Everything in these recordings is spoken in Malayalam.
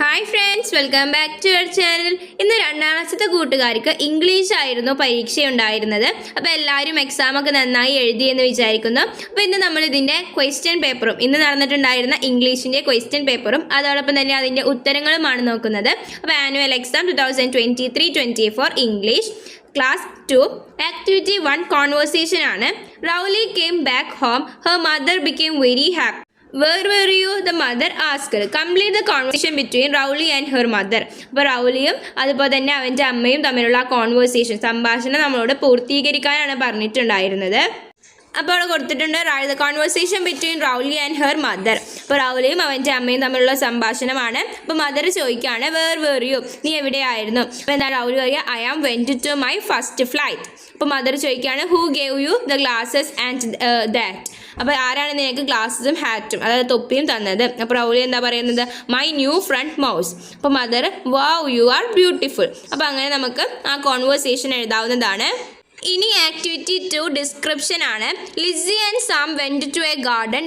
Hi friends, welcome back to our channel. ഇന്ന് 2ാം ക്ലാസ്സിലത്തെ കൂട്ടുകാർക്ക് ഇംഗ്ലീഷ് ആയിരുന്നു പരീക്ഷ ഉണ്ടായിരുന്നത്. അപ്പോൾ എല്ലാവരും എക്സാമൊക്കെ നന്നായി എഴുതിയെന്ന് വിചാരിക്കുന്നു. അപ്പോൾ ഇന്ന് നമ്മൾ ഇതിൻ്റെ ക്വസ്റ്റ്യൻ പേപ്പറും ഇന്ന് നടന്നിട്ടുണ്ടായിരുന്ന ഇംഗ്ലീഷിൻ്റെ ക്വസ്റ്റ്യൻ പേപ്പറും അതോടൊപ്പം തന്നെ അതിൻ്റെ ഉത്തരങ്ങളുമാണ് നോക്കുന്നത്. അപ്പോൾ annual exam 2023-24 English class 2 activity 1 conversation ആണ്. Rowley came back home, her mother became very happy. Where were you? The mother asked. Complete the conversation between Rowley and her mother. അപ്പോൾ റൗലിയും അതുപോലെ തന്നെ അവൻ്റെ അമ്മയും തമ്മിലുള്ള കോൺവെർസേഷൻ സംഭാഷണം നമ്മളോട് പൂർത്തീകരിക്കാനാണ് പറഞ്ഞിട്ടുണ്ടായിരുന്നത്. അപ്പോൾ അവിടെ കൊടുത്തിട്ടുണ്ട് the conversation between Rowley and her mother. അപ്പോൾ റൗലിയും അവൻ്റെ അമ്മയും തമ്മിലുള്ള സംഭാഷണമാണ്. അപ്പോൾ മദർ ചോദിക്കുകയാണ് വേർ വേർ യു, നീ എവിടെയായിരുന്നു? അപ്പോൾ എന്താണ് റൗലി പറയുക, I am went to my first flight. അപ്പോൾ മദർ ചോദിക്കുകയാണ് who gave you the glasses and that. അപ്പോൾ ആരാണ് നിനക്ക് ഗ്ലാസസും ഹാറ്റും അതായത് തൊപ്പിയും തന്നത്? അപ്പോൾ റൗലി എന്താ പറയുന്നത്, മൈ ന്യൂ ഫ്രണ്ട് മൗസ്. അപ്പോൾ mother wow you are beautiful. അപ്പോൾ അങ്ങനെ നമുക്ക് ആ കോൺവെർസേഷൻ എഴുതാവുന്നതാണ്. ഇനി ആക്ടിവിറ്റി 2 ഡിസ്ക്രിപ്ഷൻ ആണ്. Lizzy and Sam went to a garden,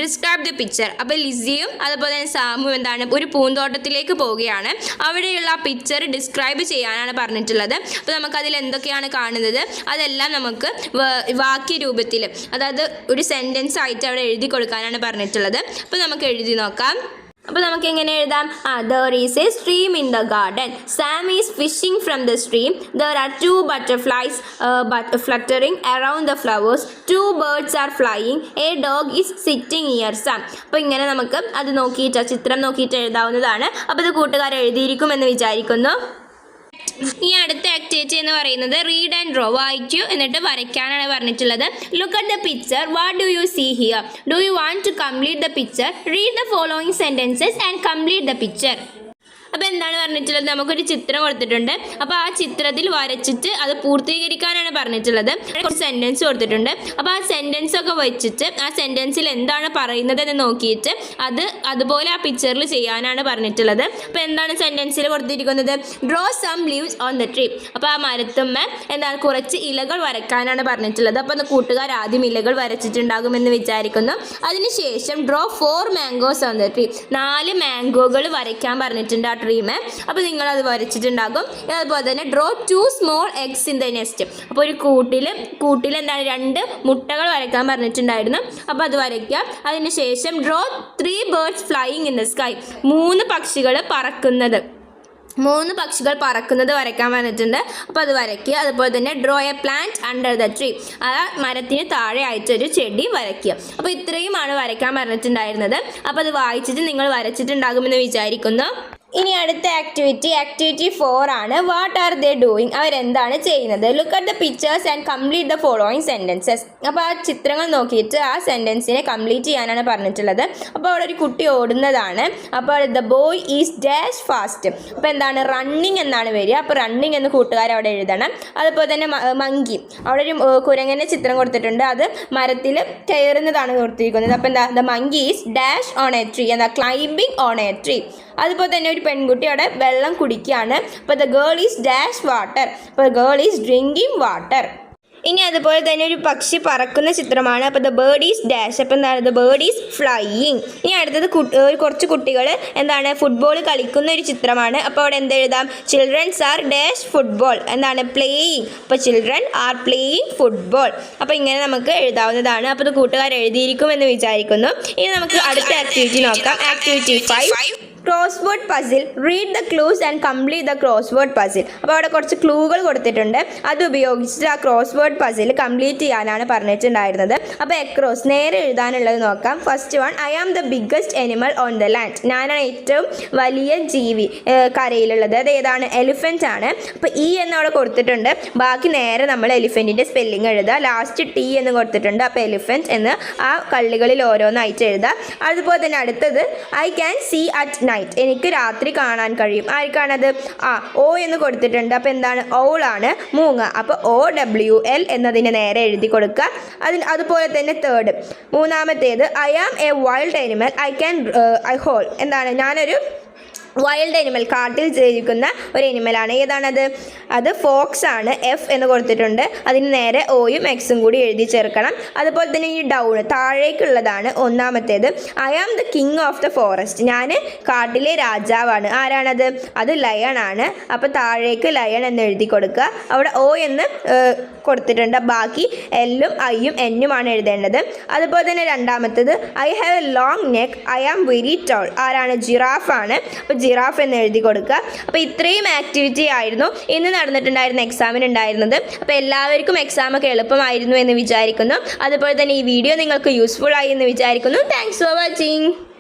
describe the picture. അപ്പോൾ ലിസിയും അതുപോലെ തന്നെ സാമും എന്താണ് ഒരു പൂന്തോട്ടത്തിലേക്ക് പോവുകയാണ്. അവിടെയുള്ള പിക്ചർ ഡിസ്ക്രൈബ് ചെയ്യാനാണ് പറഞ്ഞിട്ടുള്ളത്. അപ്പോൾ നമുക്കതിൽ എന്തൊക്കെയാണ് കാണുന്നത് അതെല്ലാം നമുക്ക് വാക്യ രൂപത്തിൽ അതായത് ഒരു സെൻറ്റൻസ് ആയിട്ട് അവിടെ എഴുതി കൊടുക്കാനാണ് പറഞ്ഞിട്ടുള്ളത്. അപ്പോൾ നമുക്ക് എഴുതി നോക്കാം. അപ്പോൾ നമുക്ക് എങ്ങനെ എഴുതാം? there is a stream in the garden. Sam is fishing from the stream. There are 2 butterflies fluttering around the flowers. 2 birds are flying. A dog is sitting near Sam. അപ്പോൾ ഇങ്ങനെ നമുക്ക് അത് നോക്കിയിട്ട് ചിത്രം നോക്കിയിട്ട് എഴുതാവുന്നതാണ്. അപ്പോൾ ഇത് കൂട്ടുകാർ എഴുതിയിരിക്കുമെന്ന് വിചാരിക്കുന്നു. ഈ അടുത്ത ആക്ടിവിറ്റി എന്ന് പറയുന്നത് റീഡ് ആൻഡ് ഡ്രോ, വായിക്കൂ എന്നിട്ട് വരയ്ക്കാനാണ് പറഞ്ഞിട്ടുള്ളത്. Look at the picture, what do you see here? Do you want to complete the picture? Read the following sentences and complete the picture. അപ്പോൾ എന്താണ് പറഞ്ഞിട്ടുള്ളത്, നമുക്കൊരു ചിത്രം കൊടുത്തിട്ടുണ്ട്. അപ്പോൾ ആ ചിത്രത്തിൽ വരച്ചിട്ട് അത് പൂർത്തീകരിക്കാനാണ് പറഞ്ഞിട്ടുള്ളത്. കുറച്ച് സെൻറ്റൻസ് കൊടുത്തിട്ടുണ്ട്. അപ്പോൾ ആ സെൻറ്റൻസ് ഒക്കെ വെച്ചിട്ട് ആ സെൻറ്റൻസിൽ എന്താണ് പറയുന്നത് എന്ന് നോക്കിയിട്ട് അതുപോലെ ആ പിക്ചറിൽ ചെയ്യാനാണ് പറഞ്ഞിട്ടുള്ളത്. അപ്പോൾ എന്താണ് സെൻറ്റൻസിൽ കൊടുത്തിരിക്കുന്നത്, draw some leaves on the tree. അപ്പോൾ ആ മരത്തുമ്മ എന്താണ് കുറച്ച് ഇലകൾ വരയ്ക്കാനാണ് പറഞ്ഞിട്ടുള്ളത്. അപ്പോൾ കൂട്ടുകാർ ആദ്യം ഇലകൾ വരച്ചിട്ടുണ്ടാകുമെന്ന് വിചാരിക്കുന്നു. അതിനുശേഷം draw 4 mangoes on the tree, 4 മാംഗോകൾ വരയ്ക്കാൻ പറഞ്ഞിട്ടുണ്ട് ആ ട്രീമേ. അപ്പോൾ നിങ്ങളത് വരച്ചിട്ടുണ്ടാകും. അതുപോലെ തന്നെ draw 2 small eggs in the nest. അപ്പോൾ ഒരു കൂട്ടിൽ എന്താണ് 2 മുട്ടകൾ വരയ്ക്കാൻ പറഞ്ഞിട്ടുണ്ടായിരുന്നു. അപ്പോൾ അത് വരയ്ക്കുക. അതിനുശേഷം draw 3 birds flying in the sky, 3 പക്ഷികൾ പറക്കുന്നത് വരയ്ക്കാൻ പറഞ്ഞിട്ടുണ്ട്. അപ്പോൾ അത് വരയ്ക്കുക. അതുപോലെ തന്നെ draw A plant under the tree, ആ മരത്തിന് താഴെ ആയിട്ടൊരു ചെടി വരയ്ക്കുക. അപ്പോൾ ഇത്രയുമാണ് വരയ്ക്കാൻ പറഞ്ഞിട്ടുണ്ടായിരുന്നത്. അപ്പോൾ അത് വായിച്ചിട്ട് നിങ്ങൾ വരച്ചിട്ടുണ്ടാകുമെന്ന് വിചാരിക്കുന്നു. ഇനി അടുത്ത ആക്ടിവിറ്റി 4 ആണ്. വാട്ട് ആർ ദേ ഡൂയിങ്, അവരെന്താണ് ചെയ്യുന്നത്? Look at the pictures and complete the following sentences. അപ്പോൾ ആ ചിത്രങ്ങൾ നോക്കിയിട്ട് ആ സെൻറ്റൻസിനെ കംപ്ലീറ്റ് ചെയ്യാനാണ് പറഞ്ഞിട്ടുള്ളത്. അപ്പോൾ അവിടെ ഒരു കുട്ടി ഓടുന്നതാണ്. അപ്പോൾ the boy is dash fast. അപ്പോൾ എന്താണ് റണ്ണിങ് എന്നാണ് വരിക. അപ്പോൾ റണ്ണിങ് എന്ന് കൂട്ടുകാർ അവിടെ എഴുതണം. അതുപോലെ തന്നെ മങ്കി, അവിടെ ഒരു കുരങ്ങൻ്റെ ചിത്രം കൊടുത്തിട്ടുണ്ട്. അത് മരത്തിൽ കയറുന്നതാണ് കൊടുത്തിരിക്കുന്നത്. അപ്പോൾ എന്താ, the monkey is dash on A tree, എന്താ ക്ലൈംബിങ് ഓൺ എ ട്രീ. അതുപോലെ തന്നെ ഒരു പെൺകുട്ടി അവിടെ വെള്ളം കുടിക്കുകയാണ്. അപ്പോൾ the girl is dash water, അപ്പോൾ ഗേൾ ഈസ് ഡ്രിങ്കിങ് വാട്ടർ. ഇനി അതുപോലെ തന്നെ ഒരു പക്ഷി പറക്കുന്ന ചിത്രമാണ്. അപ്പോൾ ദ ബേർഡ് ഈസ് ഡാഷ്, അപ്പോൾ എന്താണ് ദ ബേർഡ് ഈസ് ഫ്ലൈയിങ്. ഇനി അടുത്തത് കുറച്ച് കുട്ടികൾ എന്താണ് ഫുട്ബോൾ കളിക്കുന്ന ഒരു ചിത്രമാണ്. അപ്പോൾ അവിടെ എന്തെഴുതാം, ചിൽഡ്രൻസ് ആർ ഡാഷ് ഫുട്ബോൾ, എന്താണ് പ്ലേയിങ്. അപ്പോൾ ചിൽഡ്രൻ ആർ പ്ലേയിങ് ഫുട്ബോൾ. അപ്പോൾ ഇങ്ങനെ നമുക്ക് എഴുതാവുന്നതാണ്. അപ്പോൾ ഇത് കൂട്ടുകാർ എഴുതിയിരിക്കുമെന്ന് വിചാരിക്കുന്നു. ഇനി നമുക്ക് അടുത്ത ആക്ടിവിറ്റി നോക്കാം. Activity 5 crossword puzzle. Read the clues and complete the crossword puzzle. അപ്പോൾ അവിടെ കുറച്ച് ക്ലൂകൾ കൊടുത്തിട്ടുണ്ട്. അത് ഉപയോഗിച്ചിട്ട് ആ ക്രോസ്വേർഡ് പസിൽ കംപ്ലീറ്റ് ചെയ്യാനാണ് പറഞ്ഞിട്ടുണ്ടായിരുന്നത്. അപ്പോൾ എക്രോസ് നേരെ എഴുതാനുള്ളത് നോക്കാം. First one, I am the biggest animal on the land. ഞാനാണ് ഏറ്റവും വലിയ ജീവി കരയിലുള്ളത്. അത് ഏതാണ്? എലിഫൻറ്റ് ആണ്. അപ്പോൾ ഇ എന്ന് അവിടെ കൊടുത്തിട്ടുണ്ട്. ബാക്കി നേരെ നമ്മൾ എലിഫൻറ്റിൻ്റെ സ്പെല്ലിംഗ് എഴുതുക. ലാസ്റ്റ് ടി എന്ന് കൊടുത്തിട്ടുണ്ട്. അപ്പോൾ എലിഫൻറ്റ് എന്ന് ആ കള്ളികളിൽ ഓരോന്നായിട്ട് എഴുതുക. അതുപോലെ തന്നെ അടുത്തത്, I can see at night. എനിക്ക് രാത്രി കാണാൻ കഴിയും. ആർക്കാണത്? ഓ എന്ന് കൊടുത്തിട്ടുണ്ട്. അപ്പോൾ എന്താണ്? ഓളാണ്, മൂങ്ങ. അപ്പോൾ OWL എന്നതിന് നേരെ എഴുതി കൊടുക്കുക. അതുപോലെ തന്നെ തേർഡ്, മൂന്നാമത്തേത്, I am a wild animal I can I hole. എന്താണ്? ഞാനൊരു വൈൽഡ് അനിമൽ, കാട്ടിൽ ജീവിക്കുന്ന ഒരു അനിമലാണ്. ഏതാണത്? അത് ഫോക്സ് ആണ്. എഫ് എന്ന് കൊടുത്തിട്ടുണ്ട്. അതിന് നേരെ ഓയും എക്സും കൂടി എഴുതി ചേർക്കണം. അതുപോലെ തന്നെ ഈ ഡൗൺ താഴേക്കുള്ളതാണ് ഒന്നാമത്തേത്. I am the king of the forest. ഞാൻ കാട്ടിലെ രാജാവാണ്. ആരാണത്? അത് ലയൺ ആണ്. അപ്പോൾ താഴേക്ക് ലയൺ എന്ന് എഴുതി കൊടുക്കുക. അവിടെ ഓ എന്ന് കൊടുത്തിട്ടുണ്ട്. ബാക്കി എല്ലും ഐയും എന്നുമാണ് എഴുതേണ്ടത്. അതുപോലെ തന്നെ രണ്ടാമത്തേത് I have a long neck, I am very tall. ആരാണ്? ജിറാഫാണ്. അപ്പോൾ ജിറാഫ് എന്ന് എഴുതി കൊടുക്കുക. അപ്പോൾ ഇത്രയും ആക്ടിവിറ്റി ആയിരുന്നു ഇന്ന് നടന്നിട്ടുണ്ടായിരുന്ന എക്സാമിന് ഉണ്ടായിരുന്നത്. അപ്പോൾ എല്ലാവർക്കും എക്സാമൊക്കെ എളുപ്പമായിരുന്നു എന്ന് വിചാരിക്കുന്നു. അതുപോലെ തന്നെ ഈ വീഡിയോ നിങ്ങൾക്ക് യൂസ്ഫുൾ ആയി എന്ന് വിചാരിക്കുന്നു. Thanks for watching.